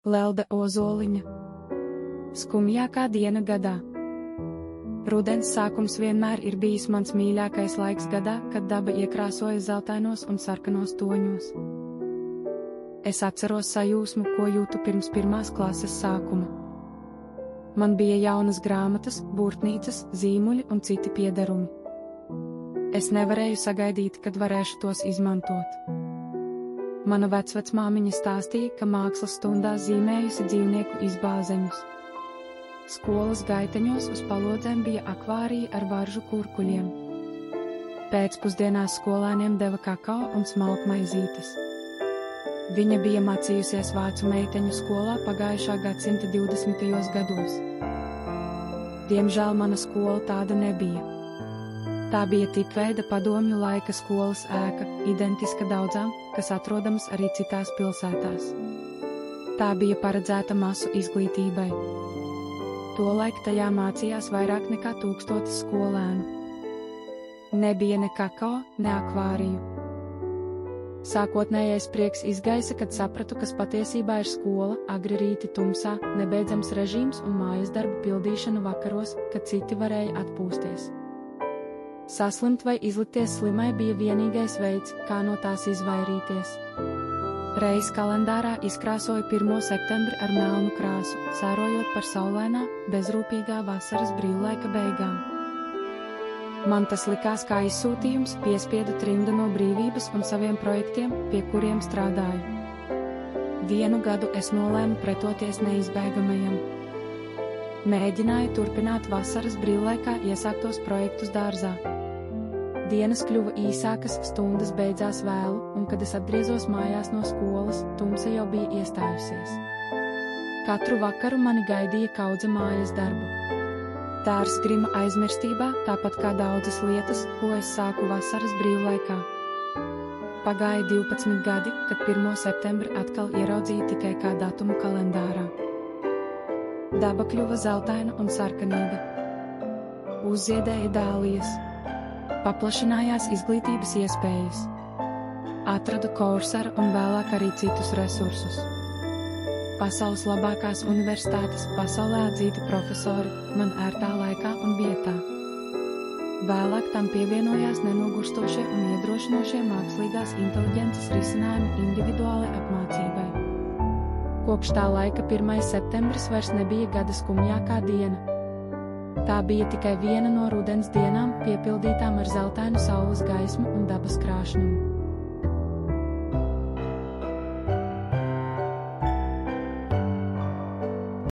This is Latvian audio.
Lelde Ozoliņa. Skumjākā diena gadā. Rudens sākums vienmēr ir bijis mans mīļākais laiks gadā, kad daba iekrāsojas zeltainos un sarkanos toņos. Es atceros sajūsmu, ko jūtu pirms 1. klases sākuma. Man bija jaunas grāmatas, burtnīcas, zīmuļi un citi piederumi. Es nevarēju sagaidīt, kad varēšu tos izmantot. Mana vecvecmāmiņa stāstīja, ka mākslas stundās zīmējusi dzīvnieku izbāzeņus. Skolas gaiteņos uz palodzēm bija akvārija ar varžu kurkuļiem. Pēcpusdienās skolēniem deva kakao un smalkmaizītes. Viņa bija mācījusies vācu meiteņu skolā pagājušā gadsimta 20. gados. Diemžēl mana skola tāda nebija. Tā bija tikveida padomju laika skolas ēka, identiska daudzām, kas atrodamas arī citās pilsētās. Tā bija paredzēta masu izglītībai. Tolaik tajā mācījās vairāk nekā 1000 skolēnu. Nebija ne kakao, ne akvāriju. Sākotnējais prieks izgaisa, kad sapratu, kas patiesībā ir skola, agri rīti tumsā, nebeidzams režīms un mājas darbu pildīšana vakaros, kad citi varēja atpūsties. Saslimt vai izlikties slimai bija vienīgais veids, kā no tās izvairīties. Reiz kalendārā izkrāsoju 1. septembri ar melnu krāsu, sērojot par saulainā, bezrūpīgā vasaras brīvlaika beigām. Man tas likās kā izsūtījums, piespiedu trimdu no brīvības un saviem projektiem, pie kuriem strādāju. Vienu gadu es nolēmu pretoties neizbēgamajam. Mēģināju turpināt vasaras brīvlaikā iesāktos projektus dārzā. Dienas kļuva īsākas, stundas beidzās vēlu, un kad es atgriezos mājās no skolas, tumsa jau bija iestājusies. Katru vakaru mani gaidīja kaudze mājas darbu. Dārzs grima aizmirstībā, tāpat kā daudzas lietas, ko es sāku vasaras brīvlaikā. Pagāja 12 gadi, kad 1. septembri atkal ieraudzīju tikai kā datumu kalendārā. Daba kļuva zeltaina un sarkanīga. Uzziedēja dālijas. Paplašinājās izglītības iespējas. Atradu Korsaru un vēlāk arī citus resursus. Pasaules labākās universitātes, pasaulē atzīti profesori, man ērtā laikā un vietā. Vēlāk tam pievienojās nenogurstošie un iedrošinošie mākslīgās inteliģences risinājumi individuālai apmācībai. Kopš tā laika 1. septembris vairs nebija gada skumjākā diena. Tā bija tikai viena no rudens dienām, piepildītām ar zeltainu saules gaismu un dabas krāšņumu.